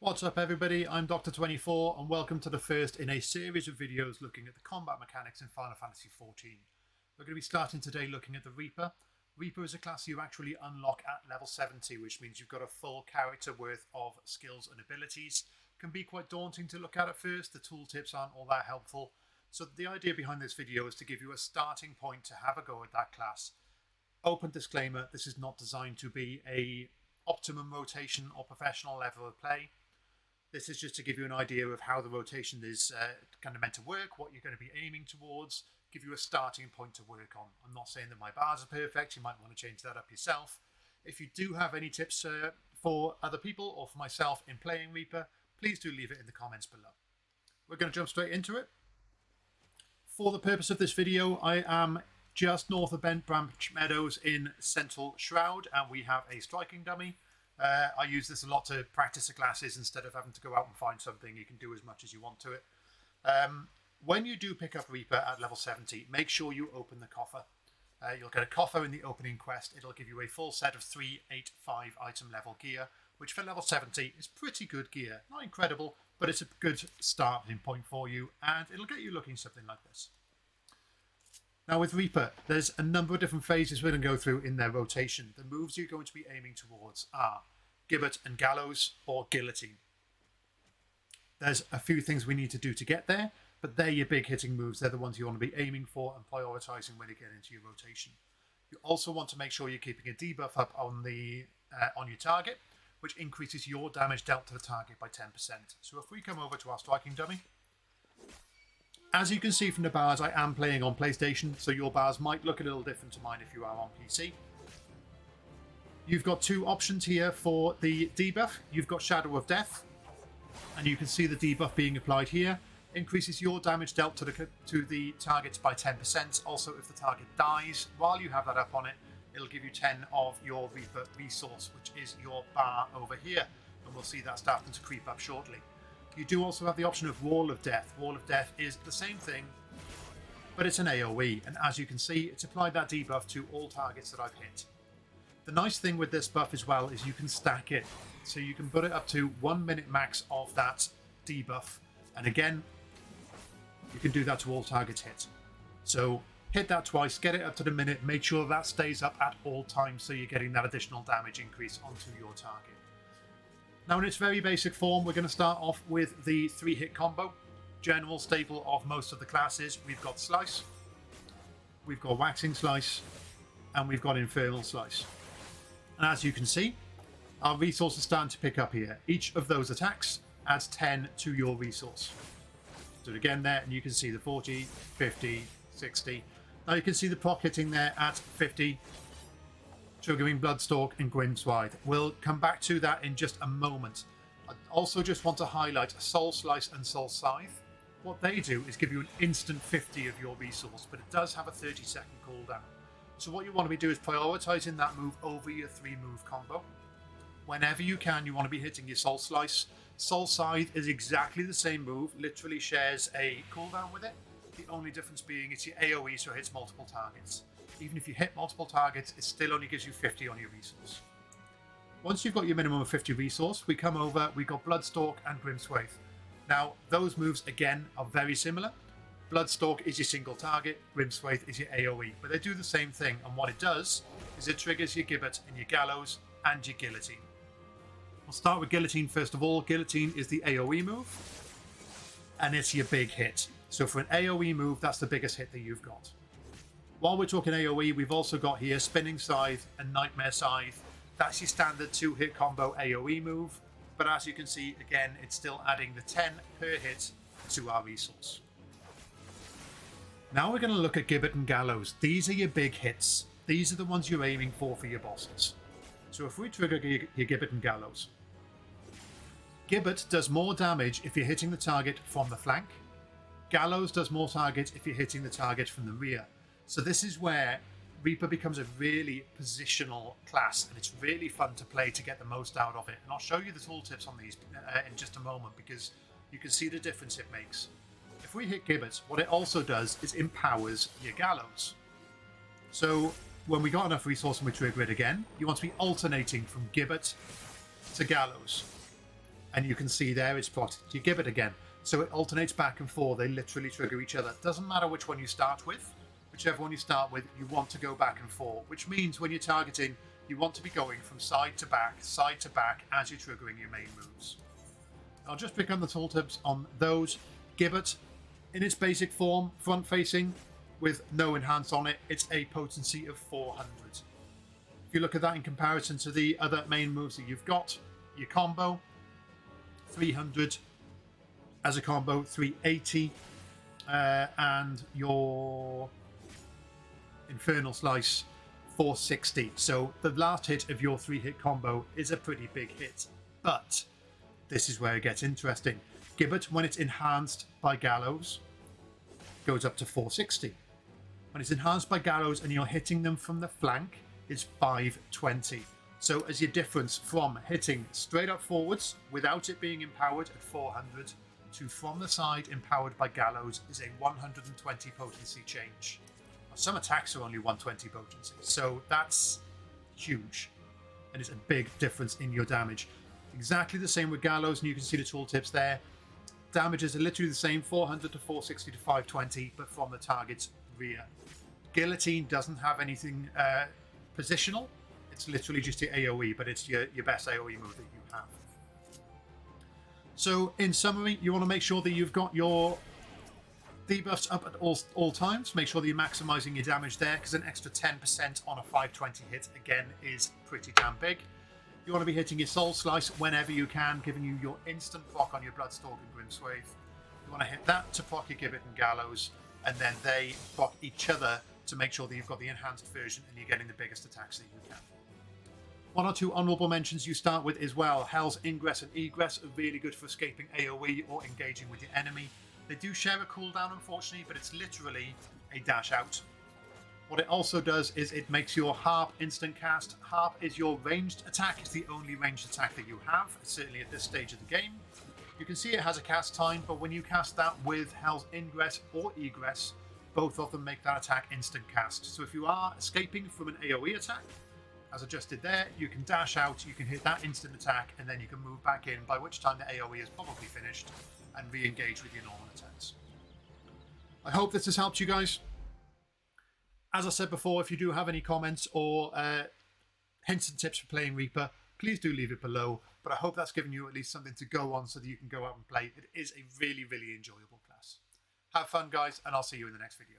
What's up everybody, I'm Dr24 and welcome to the first in a series of videos looking at the combat mechanics in Final Fantasy XIV. We're going to be starting today looking at the Reaper. Reaper is a class you actually unlock at level 70, which means you've got a full character worth of skills and abilities. Can be quite daunting to look at first, the tooltips aren't all that helpful. So the idea behind this video is to give you a starting point to have a go at that class. Open disclaimer, this is not designed to be a optimum rotation or professional level of play. This is just to give you an idea of how the rotation is kind of meant to work, what you're going to be aiming towards, give you a starting point to work on. I'm not saying that my bars are perfect, you might want to change that up yourself. If you do have any tips for other people or for myself in playing Reaper, please do leave it in the comments below. We're going to jump straight into it. For the purpose of this video, I am just north of Bent Branch Meadows in Central Shroud, and we have a striking dummy. I use this a lot to practice the classes instead of having to go out and find something. You can do as much as you want to it. When you do pick up Reaper at level 70, make sure you open the coffer. You'll get a coffer in the opening quest. It'll give you a full set of 385 item level gear, which for level 70 is pretty good gear. Not incredible, but it's a good starting point for you, and it'll get you looking something like this. Now with Reaper, there's a number of different phases we're going to go through in their rotation. The moves you're going to be aiming towards are Gibbet and Gallows or Guillotine. There's a few things we need to do to get there, but they're your big hitting moves. They're the ones you want to be aiming for and prioritizing when you get into your rotation. You also want to make sure you're keeping a debuff up on your target, which increases your damage dealt to the target by 10%. So if we come over to our striking dummy, as you can see from the bars, I am playing on PlayStation, so your bars might look a little different to mine if you are on PC. You've got two options here for the debuff. You've got Shadow of Death, and you can see the debuff being applied here. Increases your damage dealt to the targets by 10%. Also, if the target dies while you have that up on it, it'll give you 10 of your Reaper resource, which is your bar over here. And we'll see that starting to creep up shortly. You do also have the option of Wall of Death. Wall of Death is the same thing, but it's an AoE, and as you can see, it's applied that debuff to all targets that I've hit. The nice thing with this buff as well is you can stack it, so you can put it up to 1 minute max of that debuff, and again, you can do that to all targets hit. So hit that twice, get it up to the minute, make sure that stays up at all times so you're getting that additional damage increase onto your target. Now in its very basic form, we're going to start off with the 3-hit combo. General staple of most of the classes. We've got Slice, we've got Waxing Slice, and we've got Infernal Slice. And as you can see, our resources starting to pick up here. Each of those attacks adds 10 to your resource. Do it again there, and you can see the 40, 50, 60. Now you can see the proc hitting there at 50. Triggering Bloodstalk and Grimswithe. We'll come back to that in just a moment. I also just want to highlight Soul Slice and Soul Scythe. What they do is give you an instant 50 of your resource, but it does have a 30-second cooldown. So what you want to be doing is prioritizing that move over your 3-move combo. Whenever you can, you want to be hitting your Soul Slice. Soul Scythe is exactly the same move, literally shares a cooldown with it. The only difference being it's your AoE, so it hits multiple targets. Even if you hit multiple targets, it still only gives you 50 on your resource. Once you've got your minimum of 50 resource, we come over, we got Bloodstalk and Grimswithe. Now, those moves, again, are very similar. Bloodstalk is your single target, Grimswithe is your AoE, but they do the same thing, and what it does is it triggers your Gibbet and your Gallows and your Guillotine. We'll start with Guillotine first of all. Guillotine is the AoE move, and it's your big hit. So for an AoE move, that's the biggest hit that you've got. While we're talking AoE, we've also got here Spinning Scythe and Nightmare Scythe. That's your standard 2-hit combo AoE move, but as you can see, again, it's still adding the 10 per hit to our resource. Now we're going to look at Gibbet and Gallows. These are your big hits. These are the ones you're aiming for your bosses. So if we trigger your Gibbet and Gallows, Gibbet does more damage if you're hitting the target from the flank. Gallows does more target if you're hitting the target from the rear. So this is where Reaper becomes a really positional class, and it's really fun to play to get the most out of it. And I'll show you the tooltips on these in just a moment, because you can see the difference it makes. If we hit Gibbet, what it also does is empowers your Gallows. So when we got enough resource and we trigger it again, you want to be alternating from Gibbet to Gallows. and you can see there it's procced your Gibbet again. So it alternates back and forth. They literally trigger each other. Doesn't matter which one you start with. Whichever one you start with, you want to go back and forth, which means when you're targeting, you want to be going from side to back as you're triggering your main moves. I'll just pick on the tooltips on those. Gibbet, in its basic form, front facing, with no enhance on it, it's a potency of 400. If you look at that in comparison to the other main moves that you've got, your combo, 300 as a combo, 380, and your Infernal Slice, 460. So the last hit of your 3-hit combo is a pretty big hit. But this is where it gets interesting. Gibbet, when it's enhanced by Gallows, goes up to 460. When it's enhanced by Gallows and you're hitting them from the flank, is 520. So as your difference from hitting straight up forwards without it being empowered at 400 to from the side empowered by Gallows is a 120 potency change. Some attacks are only 120 potency, so that's huge, and it's a big difference in your damage. Exactly the same with Gallows, and you can see the tooltips there. Damages are literally the same, 400 to 460 to 520, but from the target's rear. Guillotine doesn't have anything positional. It's literally just your AoE, but it's your best AoE move that you have. So in summary, you want to make sure that you've got your debuffs up at all times. Make sure that you're maximizing your damage there, because an extra 10% on a 520 hit again is pretty damn big. You want to be hitting your Soul Slice whenever you can, giving you your instant proc on your Bloodstalk and Grimswathe. You want to hit that to proc your Gibbet and Gallows, and then they proc each other to make sure that you've got the enhanced version and you're getting the biggest attacks that you can. One or two honourable mentions you start with as well. Hell's Ingress and Egress are really good for escaping AoE or engaging with your enemy. They do share a cooldown, unfortunately, but it's literally a dash out. What it also does is it makes your Harp instant cast. Harp is your ranged attack. It's the only ranged attack that you have, certainly at this stage of the game. You can see it has a cast time, but when you cast that with Hell's Ingress or Egress, both of them make that attack instant cast. So if you are escaping from an AoE attack, as I just did there, you can dash out, you can hit that instant attack, and then you can move back in, by which time the AoE is probably finished, and re-engage with your normal attacks. I hope this has helped you guys. As I said before, if you do have any comments or hints and tips for playing Reaper, please do leave it below. But I hope that's given you at least something to go on so that you can go out and play. It is a really, really enjoyable class. Have fun, guys, and I'll see you in the next video.